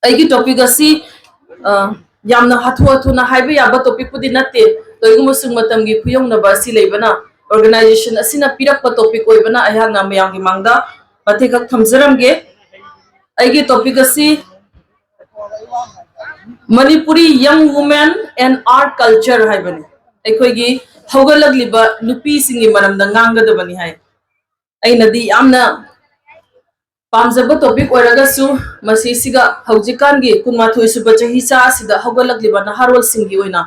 ꯑꯩꯒꯤ ꯇꯣꯄꯤꯛ ꯑꯁꯤ ꯌꯥꯝꯅ ꯍꯥꯊꯨ ꯍꯥꯊꯨꯅ ꯍꯥꯏꯕ ꯌꯥꯕ ꯇꯣꯄꯤꯛꯄꯨꯗꯤ ꯅꯠꯇꯦ ꯀꯩꯒꯨꯝꯕꯁꯨꯡ ꯃꯇꯝꯒꯤ ꯈꯨꯌꯧꯅꯕ ꯑꯁꯤ ꯂꯩꯕꯅ ꯑꯣꯔꯒꯅꯥꯏꯖꯦꯁꯟ ꯑꯁꯤꯅ ꯄꯤꯔꯛꯄ ꯇꯣꯄꯤꯛ ꯑꯣꯏꯕꯅ ꯑꯩꯍꯥꯛꯅ ꯃꯌꯥꯝꯒꯤ ꯃꯥꯡꯗ ꯃꯇꯦꯛꯈꯛ ꯊꯝꯖꯔꯝꯒꯦ ꯑꯩꯒꯤ ꯇꯣꯄꯤꯛ ꯑꯁꯤ ꯃꯅꯤꯄꯨꯔꯤ ꯌꯪ ꯋꯨꯃꯦꯟ ꯑꯦꯟ ꯑꯥꯔꯠ ꯀꯜꯆꯔ ꯍꯥꯏꯕꯅꯤ ꯑꯩꯈꯣꯏꯒꯤ ꯍꯧꯒꯠꯂꯛꯂꯤꯕ ꯅꯨꯄꯤꯁꯤꯡꯒꯤ ꯃꯔꯝꯗ ꯉꯥꯡꯒꯗꯕꯅꯤ ꯍꯥꯏ ꯑꯩꯅꯗꯤ ꯌꯥꯝꯅ ꯄꯥꯝꯖꯕ ꯇꯣꯄꯤꯛ ꯑꯣꯏꯔꯒꯁꯨ ꯃꯁꯤꯁꯤꯒ ꯍꯧꯖꯤꯛꯀꯥꯟꯒꯤ ꯀꯨꯟꯃꯥꯊꯣꯏ ꯁꯨꯕ ꯆꯍꯤꯆꯥ ꯑꯁꯤꯗ ꯍꯧꯒꯠꯂꯛꯂꯤꯕ ꯅꯍꯥꯔꯣꯜꯁꯤꯡꯒꯤ ꯑꯣꯏꯅ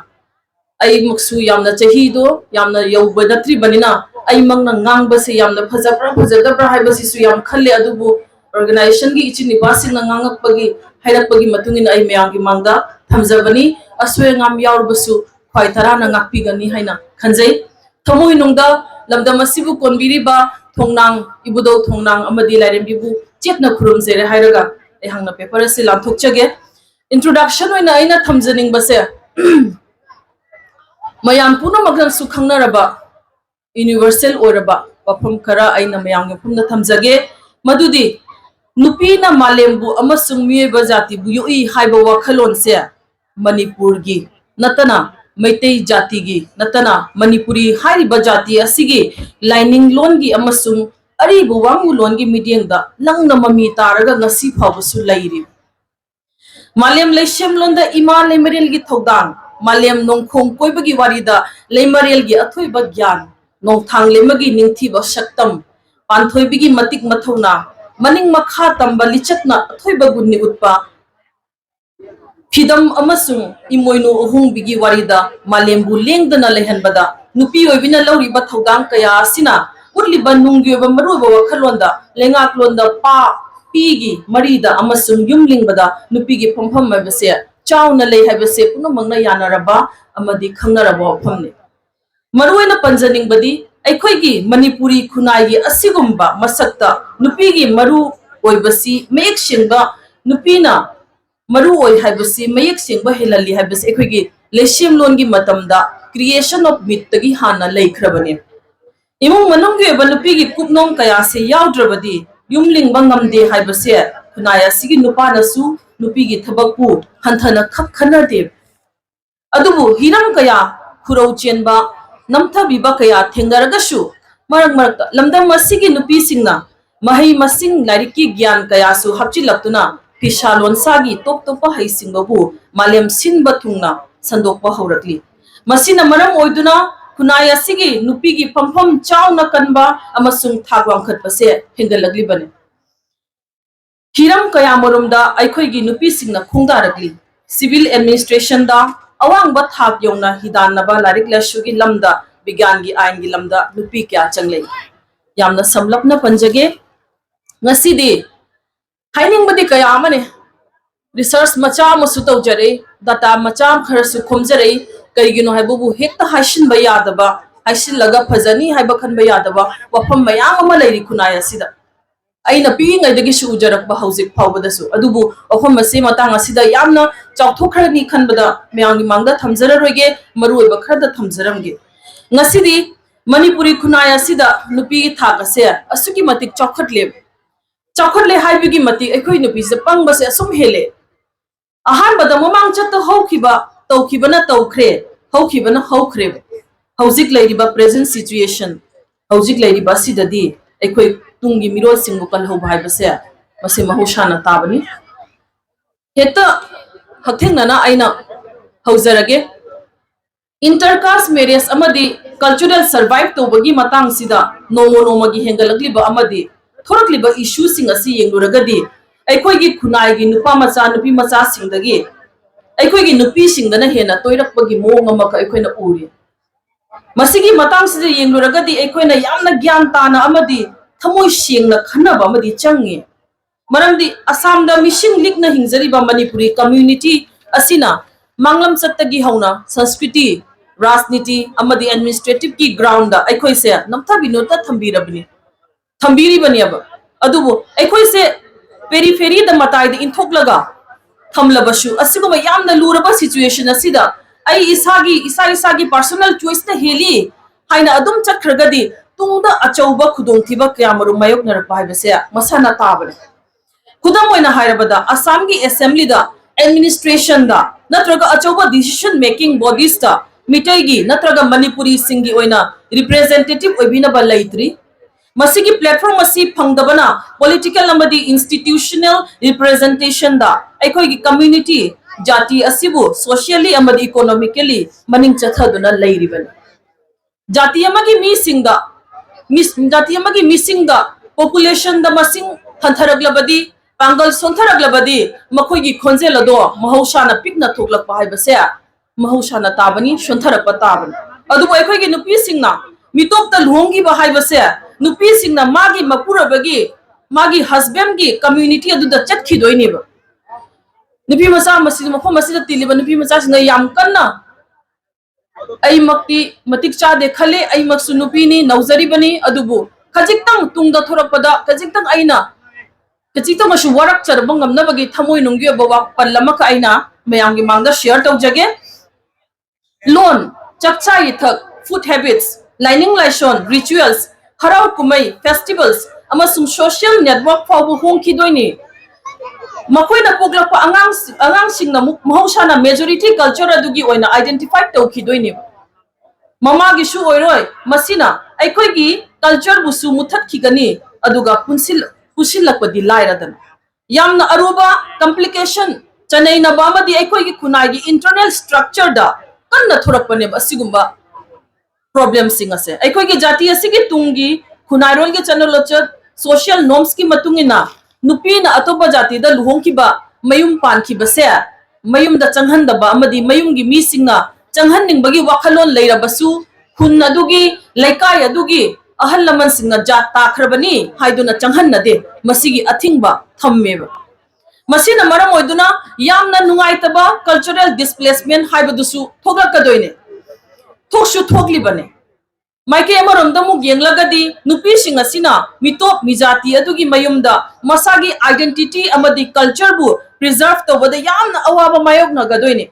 ꯑꯩꯃꯛꯁꯨ ꯌꯥꯝꯅ ꯆꯍꯤꯗꯣ ꯌꯥꯝꯅ ꯌꯧꯕ ꯅꯠꯇ꯭ꯔꯤꯕꯅꯤꯅ ꯑꯩꯃꯛꯅ ꯉꯥꯡꯕꯁꯦ ꯌꯥꯝꯅ ꯐꯖꯕ꯭ꯔꯥ ꯐꯖꯗꯕ꯭ꯔꯥ ꯍꯥꯏꯕꯁꯤꯁꯨ ꯌꯥꯝ ꯈꯜꯂꯦ ꯑꯗꯨꯕꯨ ꯑꯣꯔꯒꯅꯥꯏꯖꯦꯁꯟꯒꯤ ꯏꯆꯤꯟ ꯏꯄꯥꯁꯤꯡꯅ ꯉꯥꯡꯉꯛꯄꯒꯤ ꯍꯥꯏꯔꯛꯄꯒꯤ ꯃꯇꯨꯡ ꯏꯟꯅ ꯑꯩ ꯃꯌꯥꯝꯒꯤ ꯃꯥꯡꯗ ꯊꯝꯖꯕꯅꯤ ꯑꯁꯣꯏ ꯑꯉꯥꯝ ꯌꯥꯎꯔꯕꯁꯨ ꯈ꯭ꯋꯥꯏ ꯇꯔꯥꯅ ꯉꯥꯛꯄꯤꯒꯅꯤ ꯍꯥꯏꯅ ꯈꯟꯖꯩ ꯊꯃꯣꯏꯅꯨꯡꯗ ꯂꯝꯗꯝ ꯑꯁꯤꯕꯨ ꯀꯣꯟꯕꯤꯔꯤꯕ ꯊꯣꯡꯅꯥꯡ ꯏꯕꯨꯗꯧ ꯊꯣꯡꯅꯥꯡ ꯑꯃꯗꯤ ꯂꯥꯏꯔꯦꯝꯕꯤꯕꯨ ꯆꯦꯠꯅ ꯈꯨꯔꯨꯝꯖꯔꯦ ꯍꯥꯏꯔꯒ ꯑꯩꯍꯥꯛꯅ ꯄꯦꯄꯔ ꯑꯁꯤ ꯂꯥꯟꯊꯣꯛꯆꯒꯦ इंट्रोडक्शन अꯩꯅ थमजनिंगबसे मयाम पुनमगनसु खंगनरबा यूनिवर्सल ओरबा वफम खरा अꯩꯅ मयाम फुमना थमजगे मदुदी नुपीना मालेमबु अमसुंग मियेबा जातिबु युई हाइबा वखलोनसे मणिपुरगी नतना मैतै जातिगी नतना मणिपुरी हाइबा जाति असिगी लाइनिंग लोनगी अमसुंग अरिबु वांगु लोनगी मीडियंगदा लंगना ममी तारगा ngasi फावसु लैरि मालेम लेशम लोंदा इमा लेमरेल की थौदांग मालेम नोंखोंग कोइबगी वारीदा लेमरेल की अथोइबा ज्ञान नोंथांग लेमगी निंगथीबा शक्तम पांथोइबिगी मतिक मथौना मनिंग मखा तंबा लिचकना अथोइबा गुन्नी उत्पा फिदम अमसुंग इमोइनो अहुंबिगी वारीदा मालेमबु लेंगदना लेहनबदा नुपी ओइबिना लौरिबा थौदांग कया असिना उतलिबा नुंगियोबा मरुबा वखलोंदा लेंगाकलोंदा पा पीगी मरीदा अमसुंग युमलिंगबदा नुपीगी फंफम हाइबसे चाउना ले हाइबसे पुनमंगना यानरबा अमदी खंगनरबा वफमने मरुइना पंजनिंगबदी अैखोइगी मणिपुरी खुनाइगी असिगुम्बा मसक्ता नुपीगी मरु ओइबसी मेक सिंगबा नुपीना मरु ओइ हाइबसी मयक सिंगबा हेलली हाइबसे अैखोइगी लेशिम लोनगी मतमदा क्रिएशन ऑफ मिथ तगी हाना लेख्रबने इमुंग मनुंगी ओइबा नुपीगी कुपनोंग कयासे याउद्रबदी युमलिंगबा ngamde हाइबसे खुनाय असिगी नुपानसु नुपीगी थबकपु हंथना खप खनदे अदुबु हिरम कया खुरौ चेनबा नमथबिबा कया थेंगरगसु मरक मरक लमदम असिगी नुपीसिंगना महै मसिंग लारिकी ज्ञान कयासु हपचिलक्तुना फिसा लोनसागी टोप टोप हैसिंगबु मालेम सिनबा थुंगना संदोकपा हौरकली मसिना मरम ओइदुना खुनाय असिगी नुपीगी फंफम चाउना कनबा अमसुंग थाक वांखटपसे हेंगलगलिबने हिरम कया मरुमदा अैखोइगी नुपीसिंगना खुंगारगली सिविल एडमिनिस्ट्रेशन दा अवांगबा थाक यौना हिदानबा लारिक लासुगी लमदा विज्ञान की आइन की लमदा नुपी क्या चंगले यामना समलपना पंजगे ngasidi hainingbadi kaya amane research macha masu tawjare data macha kharasu khomjare kaigino haibubu hekta haisin ba yadaba haisin laga phajani haiba khanba yadaba wafam mayam ama leiri khunaya sida aina pi ngai dagi su ujarak ba hauzik phawbadasu adubu wafam masi matang asida yamna chawthokhrani khanbada myangi mangda thamjara roige maroi ba khada thamjaramge ngasidi Manipuri खुनाय असिदा नुपी थाक असे असुकी मतिक चौखटले हाइबिगी मतिक अखोइ नुपी से पंगबसे assume हेले अहान बदा ममांग चत हौखिबा तौखिबना तौखरे हौखिबना हौखरे हौजिक लैरिबा present situation हौजिक लैरिबा सिददी अखोइ Tungi मिरोल सिंगु कलहौ भाइबसे मसे महौसाना ताबनी हेता हथेंगना आइना हौजरगे इंटरकास्ट मैरिज अमदी कल्चरल सर्वाइव तौबगी मतंग सिदा नोमो नोमगी हेंगलगलिबा अमदी थोरकलिबा इशू सिंग असि येंगुरगदी अैखोइगी खुनाइगी नुपा मचा सिंगदगी अैखोइगी नुपी सिंगदना हेना तोइरकपगी मोंग अमक अैखोइना उरि मसिगी मतंग सिदा येंगुरगदी अैखोइना यामना ज्ञान ताना अमदी थमोइ सेंगना खन्नबा अमदी चंगे मरमदी असमदा मिसिंग लिकना हिंजरिबा मणिपुरी कम्युनिटी असिना मांगलम चत्तगी हौना संस्कृति राजनीति अमदी एडमिनिस्ट्रेटिव की ग्राउंड अखोई से नमथाबिनोता थम्बीरीबनी अदुबु अखोई से पेरीफेरी द मताई द इंथोकलगा थमलबसु असिगुम यामना लूरबा सिचुएशन असिदा आई इसागी पर्सनल चॉइस न हेली हाइना अदुम चखरगदी तुंगदा अचौबा खुदोंथिबा कयामरु मायोकनरपा हाइबसे मसाना ताबने खुदम ओइना हायरबदा असम की असेंबली दा एडमिनिस्ट्रेशन दा नत्रगा अचौबा डिसीजन मेकिंग बॉडीज दा मिटै की नत्रगा मणिपुरी सिंगी ओइना रिप्रेजेंटेटिव ओइबिनबा लैत्रि मसीगी प्लेटफॉर्म मसी फंगदबना पॉलिटिकल अमदी इंस्टीट्यूशनल रिप्रेजेंटेशन दा अखोई की कम्युनिटी जाति असिबु सोशली अमदी इकोनॉमिकली मनिंग चथदुना लैरिबन जाति अमगी मी सिंगदा जाति अमगी मिसिंगदा पॉपुलेशन दा मसिंग हंथरगलबदी पांगल सोंथरगलबदी मखोई की खोंजेल अदो महौसाना पिकना थोकलकपा हाइबसे महौसाना ताबनी सोंथरकपा ताबनी अदुबो अखोई की नुपी सिंगना मितोपता लुहोंगी बा हाइबसे नुपी सिंगना मागी मपुरबगी मागी हस्बैंड की कम्युनिटी अदुदा चटखिदोइनेबा नुपी मसा मसी मखो मसी तिलिबा नुपी मसा सिंगा याम कन्ना आई मक्ति मतिक चादे खले आई मक्सु नुपीनी नौजरीबनी अदुबु खजिक्तंग तुंगदा थोरकपदा खजिक्तंग आइना खजिक्तंग मसु वरक चरबंग नमनबगी थमोय नुंगी बवा पल्लमक आइना मयांगी मांगदा शेयर तौजगे लोन चकचा इथक फूड हैबिट्स लाइनिंग लाइशन रिचुअल्स हराव कुमई फेस्टिवल्स अमसुंग सोशल नेटवर्क फावबु होंखिदोइनी मखोइना पोगलप अंगांग सिंगना महौसाना मेजॉरिटी कल्चर अदुगी ओइना आइडेंटिफाई तौखिदोइनी ममागी सु ओइरोय मसिना अखोइगी कल्चर बुसु मुथतखिगनी अदुगा पुसिलकपदि लाइरदन यामना अरुबा कॉम्प्लिकेशन चनैना बामदी अखोइगी खुनाइगी इंटरनल स्ट्रक्चर दा कन्ना थोरकपने असिगुंबा प्रॉब्लम सिंग असे अखोइगी जाति असिगी तुंगी खुनाइरोल के चनलोचत सोशल नॉर्म्स की मतुंगिना नुपीना अतोपा जाति दा लुहोंखिबा मयुम पानखिबसे मयुम दा चंगहनदबा अमदी मयुम गी मीसिंगना चंगहननिंगबगी वाखलोन लैरबसु खुन अदुगी लैकाय अदुगी अहल लमन सिंगना जात ताखरबनी हाइदुना चंगहनदे मसिगी अथिंगबा थम्मेबा मसिना मरम ओइदुना यामना नुंगाइतबा कल्चरल डिस्प्लेसमेंट हाइबदुसु थोगलकदोइने थोकसु थोगलिबने माइके अमरोमदमु येंगलगदी नुपीसिंग असिना मिटोप मिजाति अदुगी मयुमदा मसागी आइडेंटिटी अमदी कल्चर बु प्रिजर्व तौबदा यामना अवाबा मायोगनगदोइने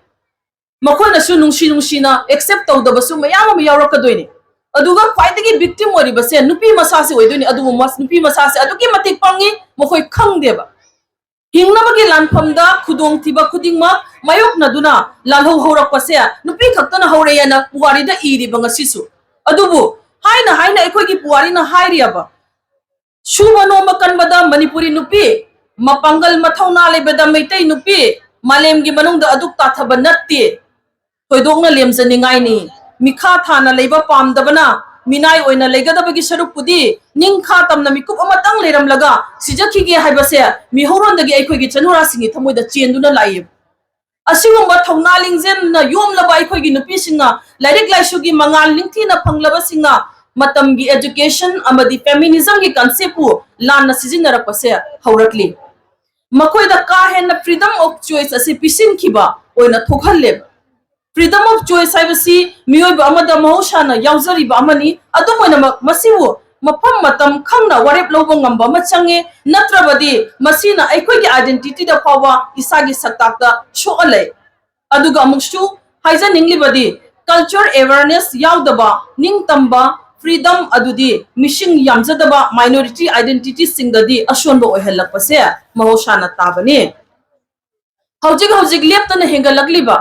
मखोनसु नुंसिना एक्सेप्ट तौदबसु मयाम यावरकदोइने अदुगा ख्वाइदगी विक्टिम ओरिबसे नुपी मसासे ओइदोइने अदुबु नुपी मसासे अदुगी मतिक पंगी मखोइ खंगदेबा हिंगनबगी लानफमदा खुदोंथिबा खुदिंगमा मायोगनदुना लालहौ हौरकपसे नुपी खक्तना हौरेयना पुवारिदा इरिबा ngasisu अदुबु हाइना हाइना अखोइगी पुवारिना हाइरियाबा सुबा नोमा कनबदा मणिपुरी नुपी मपंगल मथौना लेबदा मैतै नुपी मालेमगी मनुंगदा अदुक ताथबा नत्ते थोइदोंना लेमजनिंगाइनी मिखा थाना लेबा पामदबना मिनाय ओइना लेगदबगी सरुपुदी निंखा तमना मिकुप अमतंग लेरमलगा सिजखिगे हाइबसे मिहौरोंदगी अखोइगी चनुरासिंगी थमोइदा चेंदुना लाइब असिगुंबा थौना लिंजेन ना योमलबा अखोइगी नुपीसिंगा लाइरिक लाइसुगी मंगाल निंथीना फंगलबसिंगा मतमगी एजुकेशन अमदी फेमिनिज्म की कंसेप्टु लाना सिजिनरपसे हौरकली मखोइदा का हेन फ्रीडम ऑफ चॉइस असे पिसिनखिबा ओइना थोखल्ले फ्रीडम ऑफ चॉइस हाइबसी मियोइबा अमदा महौसाना यावजरिबा अमनी अदुमोइना मसिबु मफम मतम खंगना वरेप Lobo ngamba machange natrabadi masina aikoigi identity da pawa isagi saktakta shoale aduga amuksu haijan inglibadi culture awareness yaudaba ningtamba freedom adudi mishing yamjadaba minority identity singdadi ashonbo ohelakpase mahosana tabani hojik leptana hengalakliba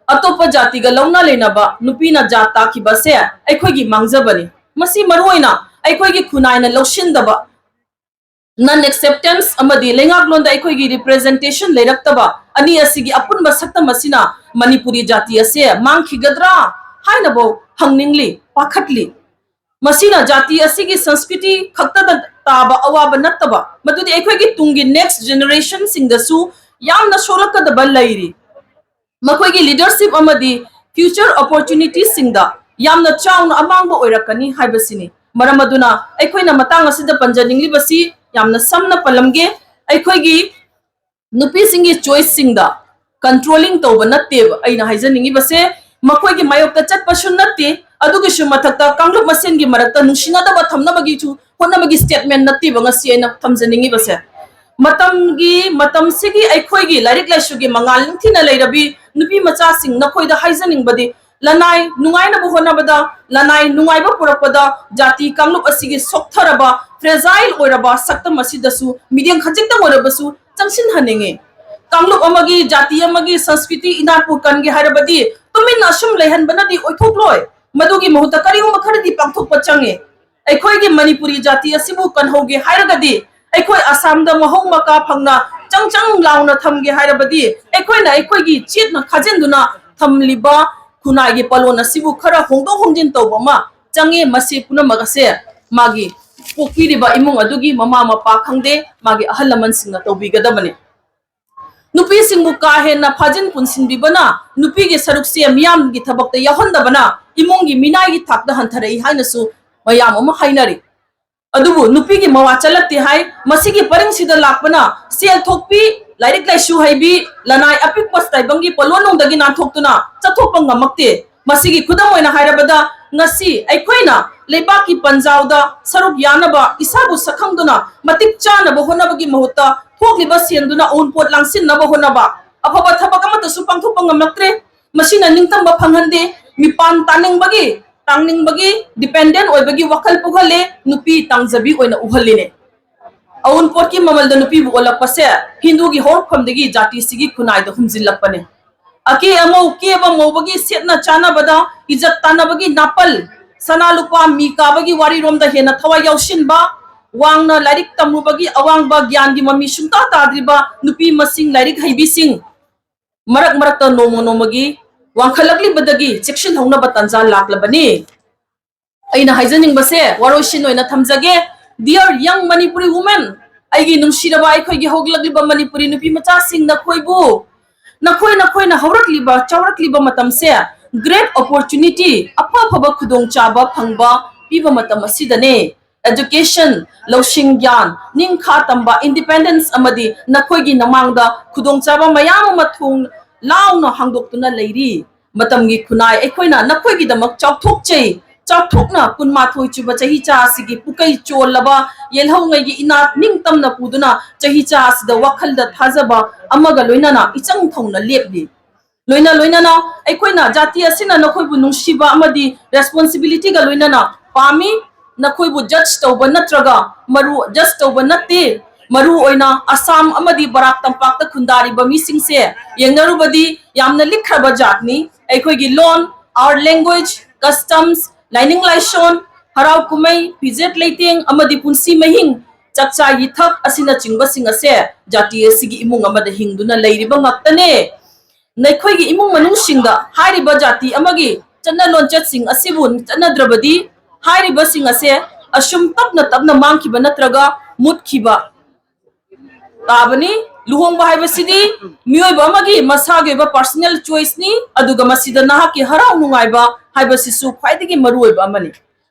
atopa jati ga launa lenaba nupina jata ki base aikoigi mangjabani masi maroina अखोइगी खुनाइना लौशिंदबा नन acceptance अमदी लेंगागलोंदा अखोइगी representation लेरक्तबा अनि असिगी अपुनबा सक्तम असिना मणिपुरी जाति असे मांगखिगद्रा हाइनबो हंगनिंगली पाखटली मसिना जाति असिगी संस्कृति खक्तदा ताबा अवाबा नत्तबा मदुदि अखोइगी तुंगी नेक्स्ट जनरेशन सिंगदसु यामना सोलकदबा लैरी मखोइगी लीडरशिप अमदी फ्यूचर अपॉर्चुनिटीज सिंगदा यामना चाउना अमांगबा ओइरकनी हाइबसिनी मरमदुना अखोइना मतंग असिदा पंजनिंगलिबसी यामना समना पलमगे अखोइगी नुपीसिंगी चॉइस सिंगदा कंट्रोलिंग तौबा नत्तेब अइना हाइजनिंगिबसे मखोइगी मायोक्ता चटपसु नत्ते अदुगिसु मथक्ता कांगलुप मसेनगी मरक्ता नुसिनादबा थमनबगीचु होनबगी स्टेटमेंट नत्तेब ngasi अइना थमजनिंगिबसे मतमसिगी अखोइगी लाइरिक लाइसुगी मंगाल निंथिना लैरबी नुपी मचासिंग नखोइदा हाइजनिंगबदी लनाई नुंगाइना बुहोनबदा लनाई नुंगाइबा पुरकपदा जाति कांगलुप असिगी सोक्थरबा फ्रेजाइल ओइरबा सक्तम असिदसु मीडियम खजिक्तम ओइरबसु चंगसिन हनिंगे कांगलुप अमगी जाति अमगी संस्कृति इनापुर कनगे हरबदी तुमिन असुम लेहन बनदी ओइथोक्लोय मदुगी महुता करिगु मखरदी पांथोक पचंगे अखोई मणिपुरी जाति असिबु कन्होगे हायरगदी अखोई असम द महौ मका फंगना चंग चंग लाउना थमगे हायरबदी अखोइना अखोईगी चेतना खाजेंदुना थमलिबा खुनागी पलोन असिबु खरा होंदो होंजिन तौबमा चंगे मसे पुनमगसे मागी पोकिरिबा इमुंग अदुगी ममा मपा खंगदे मागी अहल लमन सिंगना तौबिगदबने नुपी सिंगु का हेना फाजिन पुनसिनबिबना नुपी के सरुक से मियाम की थबक याहंदबना इमुंगी मिनाई की थाकद हंथरई हाइनसु मयाम अमा हाइनरी अदुबु नुपी की मवा चलते हाय मसिगी परिंगसिद लापना सेल थोकपी लाइरिक लाइसु हाइबी लनाई अपिक पस्ताइबंगी पलोनोंदगी नाथोक्तुना चथोकपा ngamakte मसिगी खुदम ओइना हायरबदा ngasi aikoina leibaki panjauda saruk yanaba isabu sakhangduna matik chana bo honabagi mahuta thokliba sienduna onpot langsin naba honaba afaba thabak amata su pangthopa ngamlaktre masina ningtamba phanghande mipan taningbagi tangningbagi dependent oibagi wakal pughale nupi tangjabi oina uhaline onpot ki mamal da nupi bu olakpase hindu gi horphamdagi jati sigi khunai da humjillakpane अके अमो के बमो बगी सेतना चाना बदा इज्जत ताना बगी नापल सना लुपा मी का बगी वारी रोम दा हेना थवा याउशिन बा वांगना लारिक तमु बगी अवांग बा ज्ञान गी मम्मी सुंता ताद्रिबा नुपी मसिंग लारिक हाइबी सिंग मरक मरक त नोमो नोमगी वांखलगली बदगी सेक्शन हौना बतंजा लाकलबनी अइना हाइजनिंग बसे वारोशिन ओइना थमजगे डियर यंग मणिपुरी वुमेन आइगी नुंशिरबा आइखोइगी होगलगलिबा मणिपुरी नुपी मचा सिंग ना खोइबु नखोई नखोई ना हौरकलिबा चौरकलिबा मतम से ग्रेट अपॉर्चुनिटी अफा फबा खुदोंग चाबा फंगबा पीबा मतम असिदने एजुकेशन लौशिंग ज्ञान निंखा तंबा इंडिपेंडेंस अमदी नखोईगी नमांगदा खुदोंग चाबा मयाम मथुंग लाउना हांगदोक्तुना लेरी मतमगी खुनाई एखोइना नखोईगी दमक चौथोकचै चौथोकना कुनमाथोई चुबा चही चासिगी पुकै चोलबा येलहौंगैगी इनात निंगतमना पुदुना चही चासिदा वखलदा थाजबा अमगा लोइनाना इचंग थौना लेपली लोइना लोइनाना एखोइना जाति असिना नखोइबु नुंसिबा अमदी रेस्पोंसिबिलिटी गा लोइनाना पामी नखोइबु जज तौबा नत्रगा मरु जज तौबा नत्ते मरु ओइना असम अमदी बराक तंपाक्ता खुंदारिबा मिसिंगसे येंगनरुबदी यामना लिखरबा जातनी एखोइगी लोन आवर लैंग्वेज कस्टम्स लाइनिंग लाइशोन हराव कुमई फिजेट लेटिंग अमदी पुंसी महिंग चक्चा यिथक असिना चिंगबसिंग असे जाति असिगी इमुंग अमदा हिंगदुना लेरिबा ngaktane नैखोइगी इमुंग मनुसिंगदा हारिबा जाति अमगी चन्ना लोनचत सिंग असिबुन चन्नद्रबदी हारिबा सिंग असे असुम तपना मांगखिबा नत्रगा मुतखिबा ताबनी लुहोंबा हाइबसिदी मियोइबा अमगी मसागेबा पर्सनल चॉइस नि अदुगा मसिदा नाहाकी हराव नुंगाइबा हाइबसिसु ख्वाइदगी मरुओइबा अमनी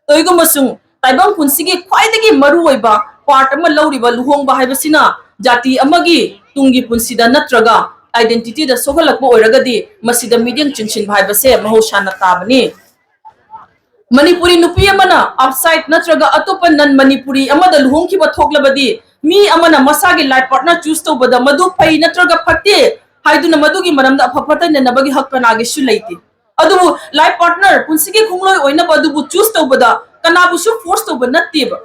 तोइगो मसुंग ताइबंग पुंसिगी ख्वाइदगी मरुओइबा पार्ट अमा लौरिबा लुहोंबा हाइबसिना जाति अमगी तुंगी पुंसिदा नत्रगा आइडेंटिटी दा सोहलकबा ओइरगदी मसिदा मीडियम चिंचिन हाइबसे महौसाना ताबनी मणिपुरी नुपी अमना आउटसाइड नत्रगा अतोपन नन मणिपुरी अमदा लुहोंखिबा थोक्लबदी मी अमना मसागे लाइफ पार्टनर चूज तौबदा मदु फै नत्रगा फट्टे हाइदुना मदुगी मरमदा अफफतन नबगी हक कनागे सु लैति अदुबु लाइफ पार्टनर पुंसिगे खुंगलोय ओइना बदुबु चूज तौबदा कनाबुसु फोर्स तौबा नत्तेबा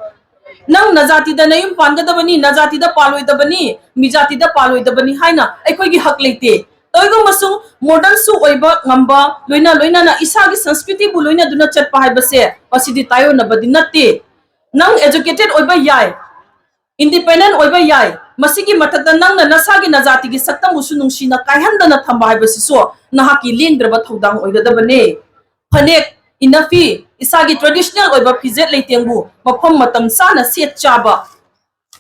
नंग नजातिदा नयुम पानगदबनी नजातिदा पालोइदबनी मिजातिदा पालोइदबनी हाइना अखोइगी हक लैते तोइगो मसु मॉडर्न सु ओइबा ngamba लोइना लोइना ना इसागी संस्कृति बु लोइना दुना चटपा हाइबसे असिदि तायो नबदि नत्ते नंग एजुकेटेड ओइबा याय इंडिपेंडेंट ओइबा याय मसिगी मथदा नंग नसागी नजातिगी सक्तम बुसु नुंसिना कायहंदना थंबा हाइबसिसो नहाकी लेंद्रबा थौदांग ओइगदबने फनेक इनफी इसागी ट्रेडिशनल ओइबा फिजेट लेतेंगबु मफम मतम साना सेट चाबा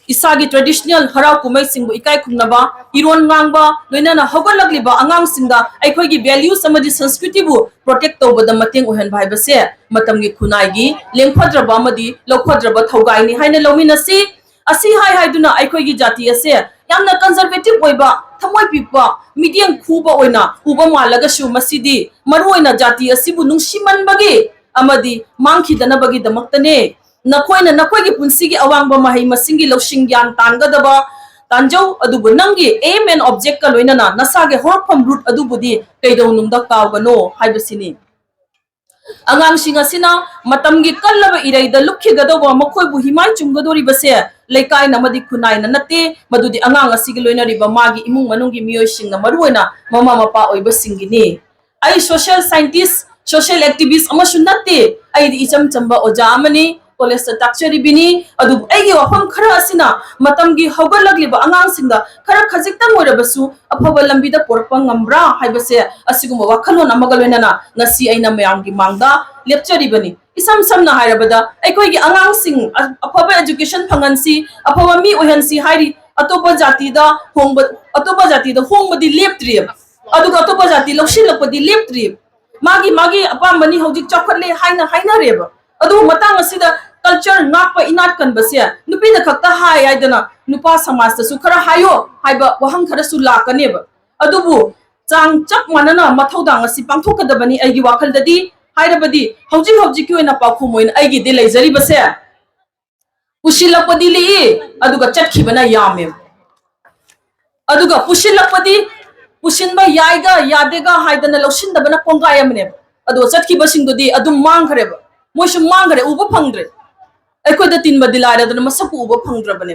इसागी ट्रेडिशनल हराव कुमै सिंगबु इकाय खुमनबा इरोन ngang लोइनाना हगलगलिबा आंगांग सिंगा अखोइगी वैल्यूज अमदि संस्कृति बु प्रोटेक्ट तौबदा मतेंग ओहन भाइबसे मतमगी खुनाइगी लेंखद्रबा अमदि लौखद्रबा थौगाइनी हाइना लौमिनसी असी हाय हाइदुना अखोइगी जाति असे यामना कंजर्वेटिव ओइबा थमोय पिपा मीडियम खुबा ओइना उबा मालगसु मसिदी मरु ओइना जाति असिबु नुंसिमनबगी अमदि मांखिदनबगी दमक्तने नखोइना नखोइगी पुंसिगी अवांगबा महै मसिंगी लौसिंग ज्ञान तांगदबा तांजौ अदुबु नंगी एम एंड ऑब्जेक्ट का लोइनाना नसागे होरफम root अदुबुदी कैदौ नुंदा कावगनो हाइबसिनी angang singa sina matam gi kallaba irai da lukhi gadoba makhoi bu himai chumgadori base leikai namadi khunai na nate madudi angang asigi loina riba magi imung manungi miyoi singa maruina mama mapa oiba singini ai social scientist social activist ama nate ai di icham chamba oja amani college ta takchari bini adu aigi wafam khara asina matam gi hogalagli ba angang singa khara khajikta moirabasu afaba lambi da porpa ngambra haibase asiguma wakhalon amagaloina na ngasi aina mayam gi mangda lecture bani isam samna hairabada aikoi gi angang sing afaba education phangansi afaba mi ohansi hairi atopa jati da hongba atopa jati da hongbadi leptrib aduga atopa jati lawsilakpadi leptrib magi apa mani hojik chakhatle haina reba adu matang asida culture ngakpa inat kan basia nupi na khakta hai aidana nupa samaj ta su khara hayo haiba wahang khara su lakaneba adubu chang chak manana mathaudang asi pangthokadabani aigi wakhal dadi hairabadi hojik ki oina pakhu moin aigi de leizari basia pusilapadi li aduga chatkhi bana yame aduga pusilapadi pusinba yaiga yadega haidana lawsindabana kongai amne adu chatkhi basing dodi adum mangkhareba moisu mangkhare uba phangdre ꯑꯩꯈꯣꯏꯗ ꯇꯤꯟꯕꯗꯤ ꯂꯥꯏꯔꯗꯅ ꯃꯁꯛꯄꯨ ꯎꯕ ꯐꯪꯗ꯭ꯔꯕꯅꯦ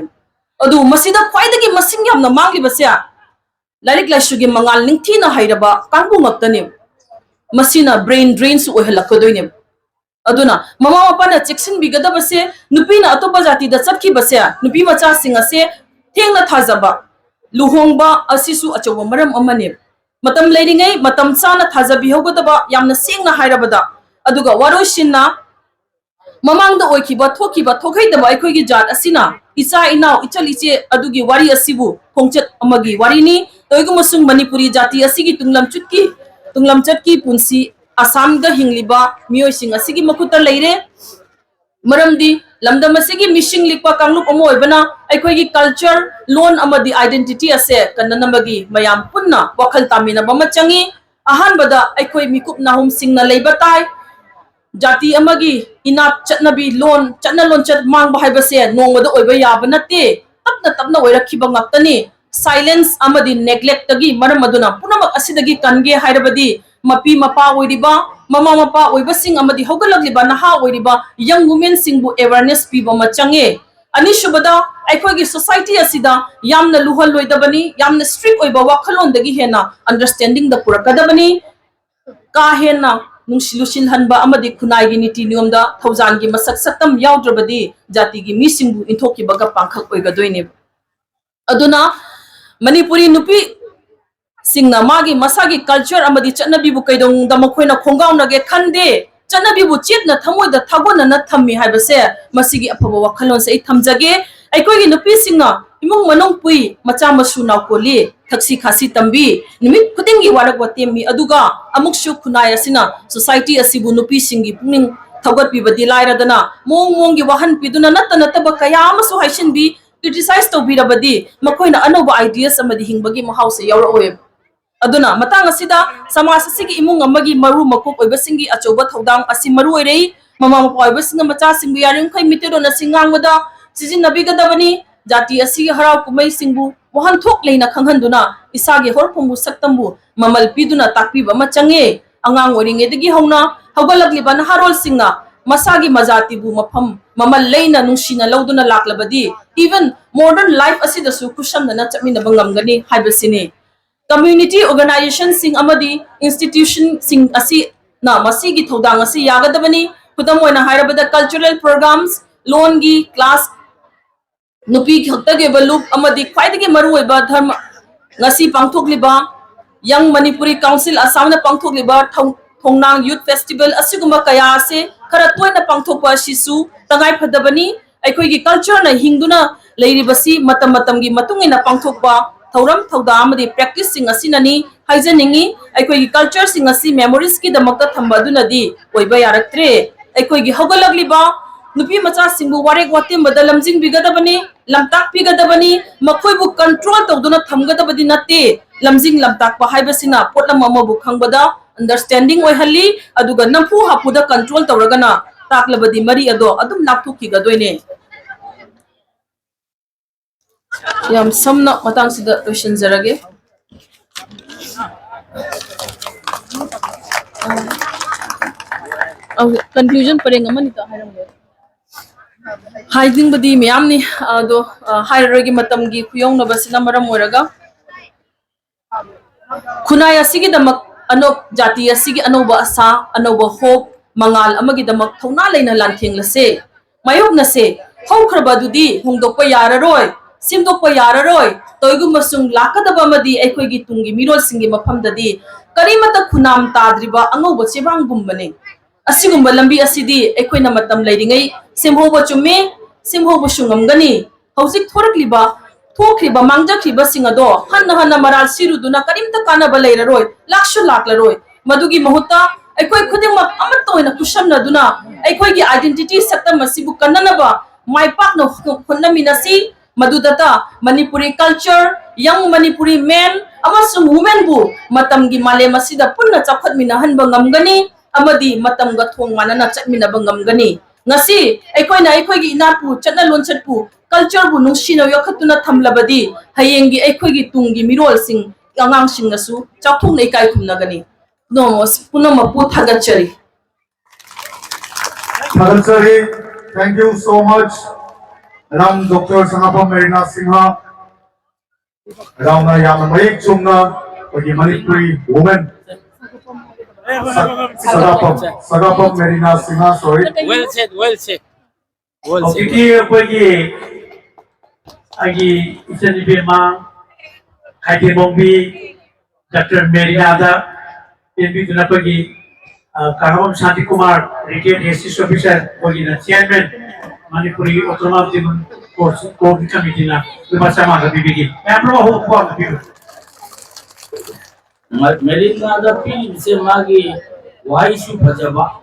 ꯑꯗꯨ ꯃꯁꯤꯗ ꯈ꯭ꯋꯥꯏꯗꯒꯤ ꯃꯁꯤꯡ ꯌꯥꯝꯅ ꯃꯥꯡꯂꯤꯕꯁꯦ ꯂꯥꯏꯔꯤꯛ ꯂꯥꯏꯁꯨꯒꯤ ꯃꯉꯥꯜ ꯅꯤꯡꯊꯤꯅ ꯍꯩꯔꯕ ꯀꯥꯡꯕꯨ ꯉꯥꯛꯇꯅꯦ ꯃꯁꯤꯅ ꯕ꯭ꯔꯦꯟ ꯗ꯭ꯔꯦꯟꯁꯨ ꯑꯣꯏꯍꯜꯂꯛꯀꯗꯣꯏꯅꯦ ꯑꯗꯨꯅ ꯃꯃꯥ ꯃꯄꯥꯅ ꯆꯦꯛꯁꯤꯟꯕꯤꯒꯗꯕꯁꯦ ꯅꯨꯄꯤꯅ ꯑꯇꯣꯞꯄ ꯖꯥꯇꯤꯗ ꯆꯠꯈꯤꯕꯁꯦ ꯅꯨꯄꯤ ꯃꯆꯥꯁꯤꯡ ꯑꯁꯦ ꯊꯦꯡꯅ ꯊꯥꯖꯕ ꯂꯨꯍꯣꯡꯕ ꯑꯁꯤꯁꯨ ꯑꯆꯧꯕ ꯃꯔꯝ ꯑꯃꯅꯦ ꯃꯇꯝ ꯂꯩꯔꯤꯉꯩ ꯃꯇꯝ ꯆꯥꯅ ꯊꯥꯖꯕꯤꯍꯧꯒꯗꯕ ꯌꯥꯝꯅ ꯁꯦꯡꯅ ꯍꯥꯏꯔꯕꯗ ꯑꯗꯨꯒ ꯋꯥꯔꯣꯏꯁꯤꯟꯅ mamangda oikiba thokiba thokhaidaba aikhoigi jat asina icha inau ichal iche adugi wari asibu khongchat amagi wari ni toigumasung manipuri jati asigi tunglam chatki punsi asam ga hingliba miyoi sing asigi makuta leire maramdi lamdam asigi missing likpa kanglup amo oibana aikhoigi culture lon amadi identity ase kananamagi mayam punna wakhal tamina bama changi ahan bada aikhoi mikup nahum singna leiba tai jati amagi inat chatnabi lon chat mang bahai base nongwada oiba yaba nate tapna oirakhiba ngaktani silence amadi neglect tagi maramaduna punamak asidagi kange hairabadi mapi mapa oiriba mama mapa oiba sing amadi hogalagliba naha oiriba young women singbu awareness piba machange ani shubada aikhoigi society asida yamna luhal loidabani yamna strict oiba wakhalon dagi hena understanding da purakadabani ka hena nungsilusin hanba amadi khunai gi niti niom da thaujan gi masak satam yaudrabadi jati gi misingbu inthoki baga pangkhak oigadoine aduna manipuri nupi singna magi masagi culture amadi chanabi bu kaidong da makhoina khongaw nage khande chanabi bu chetna thamoi da thagona na thammi haibase masigi afaba wakhalon se thamjage aikoi gi nupi singna imung manong pui macha masu na koli thaksi khasi tambi nimit khudingi warak watemi aduga amukshu khunai asina society asibu nupi singi puning thogat pi badi lairadana mong gi wahan piduna nataba kaya amasu haisin bi criticize to birabadi makoina anoba ideas amadi hingbagi mahause yawra oye aduna matang asida samasa sigi imung amagi maru makop oibasingi achoba thodang asi maru oirei mama mapa oibasinga macha singbu yaring khai mitero na singangwada sijin nabigadabani jati asigi harau kumai singbu wahan thok leina khanghanduna isagi horphombu saktambu mamal piduna takpiba machange angang oringedagi hauna hawgalagliba na harol singna masagi majati bu mafam mamal leina nungsina lawduna laklabadi even modern life asida su kushamna na chamina bangamgani haibasini community organization sing amadi institution sing asi na masigi thodang asi yagadabani khudam oina hairabada cultural programs loan gi class nupi khaktage balup amadi khwaidagi maruoiba dharma ngasi pangthokliba young manipuri council asamna pangthokliba thongnang youth festival asiguma kaya ase khara toina pangthokpa sisu tangai phadabani aikhoigi culture na hingduna leiribasi matam gi matungina pangthokpa thauram thauda amadi practice sing asinani haijaningi aikhoigi culture sing asi memories ki damakta thambadunadi oiba yaraktre aikhoigi hogalagliba nupi macha singbu warek watim badalamjing bigadabani lamtak pigadabani makhoibu control tawduna thamgadabadi natte lamjing lamtak pa haibasina potlam amabu khangbada understanding oihalli aduga nampu hapuda control tawragana taklabadi mari ado adum lakthuki gadoine yam samna matang sida question jarage conclusion pareng amani ta hairang hiding badi miyam ni do hairagi matam gi khuyong na basina maram oraga khunaya sigi damak anok jati asigi anoba asa anoba hope mangal amagi damak thona leina lantheng lase mayok na se haukraba dudi hongdokpa yararoi simdokpa yararoi toigu masung lakadaba madi aikhoigi tungi mirol singi mafam dadi karimata khunam tadriba angoba chebang gumbane asigumba lambi asidi aikhoina matam leiringai simhoba chumme simhoba shungamgani hौजिक थोरक्लिबा थोक्रिबा मांगजख्रिबा सिंगदो हन्ना मराल सिरुदुना करिमता कानबा लेररोय लाक्षु लाक्लरोय मदुगी महुता अखोय खुदिमक अमत ओइना कुशमनदुना अखोयगी आइडेंटिटी सक्तम मसिबु कन्ननबा माइपाकनो खुन्नमिनसी मदुदता Manipuri culture young Manipuri men अमसुंग वुमेन बु मतमगी माले मसिदा पुन्ना चखतमिना हनबा ngamgani amadi matamga thong manana chatmina bangamgani ngasi अखोयना अखोयगी इनापु चटना लोनचटपु culture bu nungshino yakhatuna thamlabadi hayengi अखोयगी tungi mirol sing angang singasu chakthung nei kai khumnagani nomos punama pu thagachari thank you so much ram Dr. Sangapam Merina Singha ram na yam mayik chungna ogi Manipuri woman Sagapam Merina Singha sorry well said Iki pagi agi isan ibema kaiti bombi Dr. Merina ada ini tu nak pagi Kahawam Shanti Kumar retired Justice Officer pagi na Chairman Manipuri Autonomous Core Committee na bersama kami begini. Apa mahu buat begini? Merina ada pin se magi waisu pajaba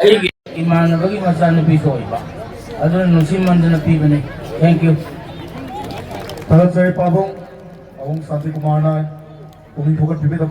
ai imana bagi masana pi soiba adun nusimandana pi bane thank you Pabong Shanti Kumar na umi phokat bibita